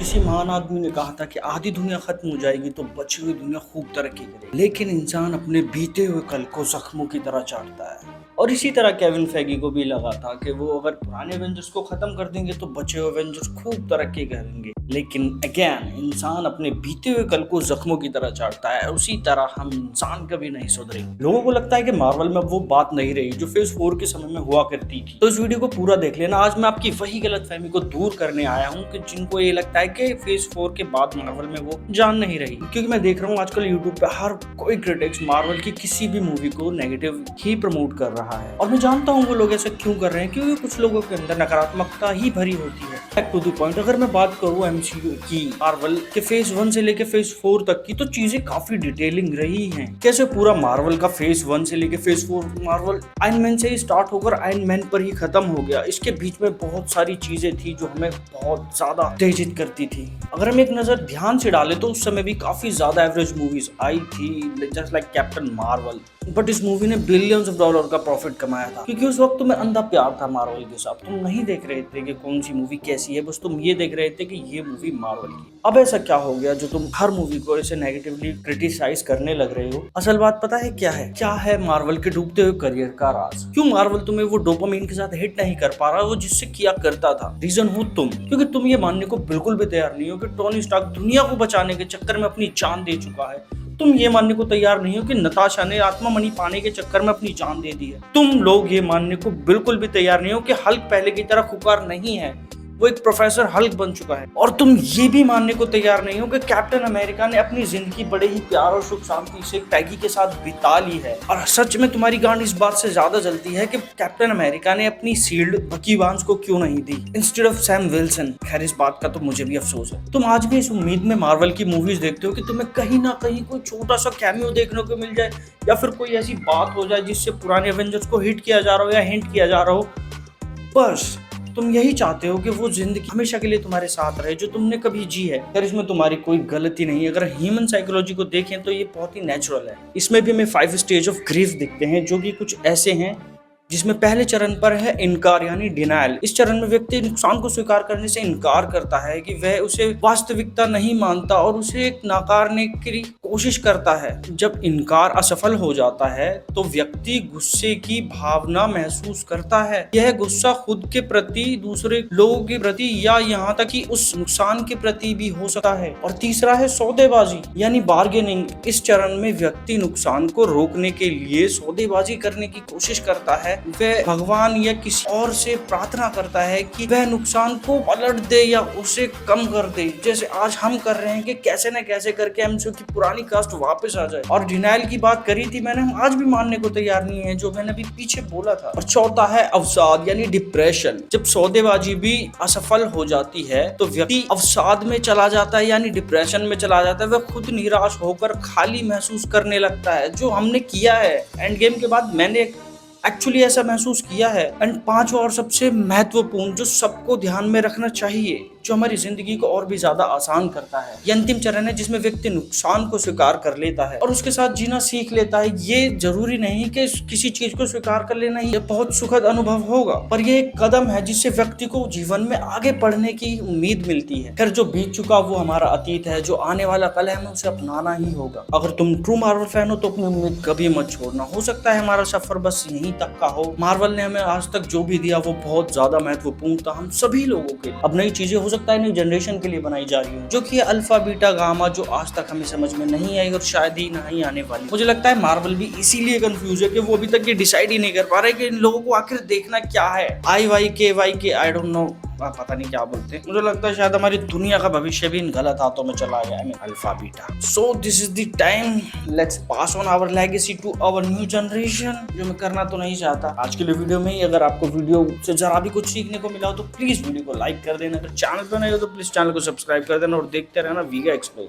किसी महान आदमी ने कहा था कि आधी दुनिया खत्म हो जाएगी तो बची हुई दुनिया खूब तरक्की करेगी, लेकिन इंसान अपने बीते हुए कल को जख्मों की तरह चाटता है। और इसी तरह केविन फेगी को भी लगा था कि वो अगर पुराने एवेंजर्स को खत्म कर देंगे तो बचे हुए एवेंजर्स खूब तरक्की करेंगे, लेकिन अगेन इंसान अपने बीते हुए कल को जख्मों की तरह चाटता है। उसी तरह हम इंसान कभी नहीं सुधरेंगे। लोगों को लगता है कि मार्वल में वो बात नहीं रही जो फेज 4 के समय में हुआ करती थी। तो इस वीडियो को पूरा देख लेना। आज मैं आपकी वही गलतफहमी को दूर करने आया हूँ कि जिनको ये लगता है कि फेज 4 के बाद मार्वल में वो जान नहीं रही। क्योंकि मैं देख रहा हूँ आजकल यूट्यूब पे हर कोई क्रिटिक्स मार्वल की किसी भी मूवी को नेगेटिव ही प्रमोट कर रहा है, और मैं जानता हूँ वो लोग ऐसा क्यों कर रहे हैं, क्योंकि कुछ लोगों के अंदर नकारात्मकता ही भरी होती है। बैक टू द पॉइंट, अगर मैं बात करूँ एमसीयू की, मार्वल के फेज 1 से लेके फेज 4 तक की, तो चीजें काफी डिटेलिंग रही हैं। कैसे पूरा मार्वल का फेज 1 से लेके फेज 4 मार्वल आयरन मैन से ही स्टार्ट होकर आयरन मैन पर ही खत्म हो गया। इसके बीच में बहुत सारी चीजें थी जो हमें बहुत ज्यादा उत्तेजित करती थी। अगर हम एक नजर ध्यान से डालें तो उस समय भी काफी ज्यादा एवरेज मूवीज आई थी, just like captain Marvel, but इस मूवी ने बिलियंस ऑफ डॉलर का प्रॉफिट कमाया था। क्योंकि उस वक्त तुम्हें अंधा प्यार था मार्वल के साथ। तुम नहीं देख रहे थे कि कौन सी मूवी कैसी है, बस तुम ये देख रहे थे कि ये मूवी मार्वल की। अब ऐसा क्या हो गया जो तुम हर मूवी को ऐसे नेगेटिवली क्रिटिसाइज करने लग रहे हो? असल बात पता है क्या है? क्या है मार्वल के डूबते हुए करियर का राज? क्यों मार्वल तुम्हें वो डोपामिन के साथ हिट नहीं कर पा रहा वो जिससे किया करता था? रीजन हो तुम, क्योंकि तुम ये मानने को बिल्कुल भी तैयार नहीं हो कि टोनी स्टार्क दुनिया को बचाने के चक्कर में अपनी जान दे चुका है। तुम ये मानने को तैयार नहीं हो कि नताशा ने आत्मा मणि पाने के चक्कर में अपनी जान दे दी है। तुम लोग ये मानने को बिल्कुल भी तैयार नहीं हो कि हल्क पहले की तरह खुकार नहीं है, वो एक प्रोफेसर हल्क बन चुका है। और तुम ये भी मानने को तैयार नहीं हो कि कैप्टन अमेरिका ने अपनी जिंदगी बड़े ही प्यार और सुख शांति से पैगी के साथ बिता ली है। और सच में तुम्हारी गांड इस बात से ज्यादा जलती है कि कैप्टन अमेरिका ने अपनी शील्ड बकी बार्न्स को क्यों नहीं दी इंस्टेड ऑफ सैम विल्सन। खैर, इस बात का तो मुझे भी अफसोस है। तुम आज भी इस उम्मीद में मार्वल की मूवीज देखते हो कि तुम्हें कहीं ना कहीं कोई छोटा सा कैमियो देखने को मिल जाए, या फिर कोई ऐसी बात हो जाए जिससे पुराने एवेंजर्स को हिट किया जा रहा हो या हिंट किया जा रहा हो। बस तुम यही चाहते हो कि वो जिंदगी हमेशा के लिए तुम्हारे साथ रहे जो तुमने कभी जी है। अगर इसमें तुम्हारी कोई गलती नहीं है। अगर ह्यूमन साइकोलॉजी को देखें तो ये बहुत ही नेचुरल है। इसमें भी हमें 5 स्टेज ऑफ ग्रीफ दिखते हैं, जो कि कुछ ऐसे हैं जिसमें पहले चरण पर है इनकार यानी डिनायल। इस चरण में व्यक्ति नुकसान को स्वीकार करने से इनकार करता है कि वह उसे वास्तविकता नहीं मानता और उसे नकारने की कोशिश करता है। जब इनकार असफल हो जाता है तो व्यक्ति गुस्से की भावना महसूस करता है। यह गुस्सा खुद के प्रति, दूसरे लोगों के प्रति, या यहाँ तक कि उस नुकसान के प्रति भी हो सकता है। और तीसरा है सौदेबाजी यानी बार्गेनिंग। इस चरण में व्यक्ति नुकसान को रोकने के लिए सौदेबाजी करने की कोशिश करता है। वह भगवान या किसी और से प्रार्थना करता है कि वह नुकसान को पलट दे या उसे कम कर दे, जैसे आज हम कर रहे हैं कि कैसे न कैसे करके एमसीयू की पुरानी कास्ट वापस आ जाए। और डिनाइल की बात करी थी मैंने, हम आज भी मानने को तैयार नहीं है जो मैंने अभी पीछे बोला था। और चौथा है अवसाद यानी डिप्रेशन। जब सौदेबाजी भी असफल हो जाती है तो व्यक्ति अवसाद में चला जाता है यानी डिप्रेशन में चला जाता है। वह खुद निराश होकर खाली महसूस करने लगता है, जो हमने किया है एंड गेम के बाद। मैंने एक्चुअली ऐसा महसूस किया है। एंड पांचवा और सबसे महत्वपूर्ण जो सबको ध्यान में रखना चाहिए, जो हमारी जिंदगी को और भी ज्यादा आसान करता है, ये अंतिम चरण है जिसमें व्यक्ति नुकसान को स्वीकार कर लेता है और उसके साथ जीना सीख लेता है। ये जरूरी नहीं कि किसी चीज को स्वीकार कर लेना ही बहुत सुखद अनुभव होगा, पर ये एक कदम है जिससे व्यक्ति को जीवन में आगे बढ़ने की उम्मीद मिलती है। फिर जो बीत चुका वो हमारा अतीत है, जो आने वाला कल है हमें उसे अपनाना ही होगा। अगर तुम ट्रू मार्वल फैन हो तो अपनी उम्मीद कभी मत छोड़ना। हो सकता है हमारा सफर बस यहीं तक का हो। मार्वल ने हमें आज तक जो भी दिया वो बहुत ज्यादा महत्वपूर्ण था हम सभी लोगों के लिए। अब नई चीजें हो सकता है नई जनरेशन के लिए बनाई जा रही हो, जो कि अल्फा बीटा गामा, जो आज तक हमें समझ में नहीं आई और शायद ही नहीं आने वाली। मुझे लगता है मार्वल भी इसीलिए कंफ्यूज है कि वो अभी तक ये डिसाइड ही नहीं कर पा रहे कि इन लोगों को आखिर देखना क्या है। IYKY आई डोंट नो, पता नहीं क्या बोलते हैं। मुझे लगता है शायद हमारी दुनिया का भविष्य भी इन गलत हाथों में चला गया है। Alpha beta. So this is the time, let's pass on our legacy to our new generation, जो मैं करना तो नहीं चाहता। आज के लिए वीडियो में ही अगर आपको वीडियो से जरा भी कुछ सीखने को मिला हो तो प्लीज वीडियो को लाइक कर देना। अगर चैनल पर नए हो तो प्लीज चैनल को सब्सक्राइब कर देना और देखते रहना वीगा एक्सप्लेन।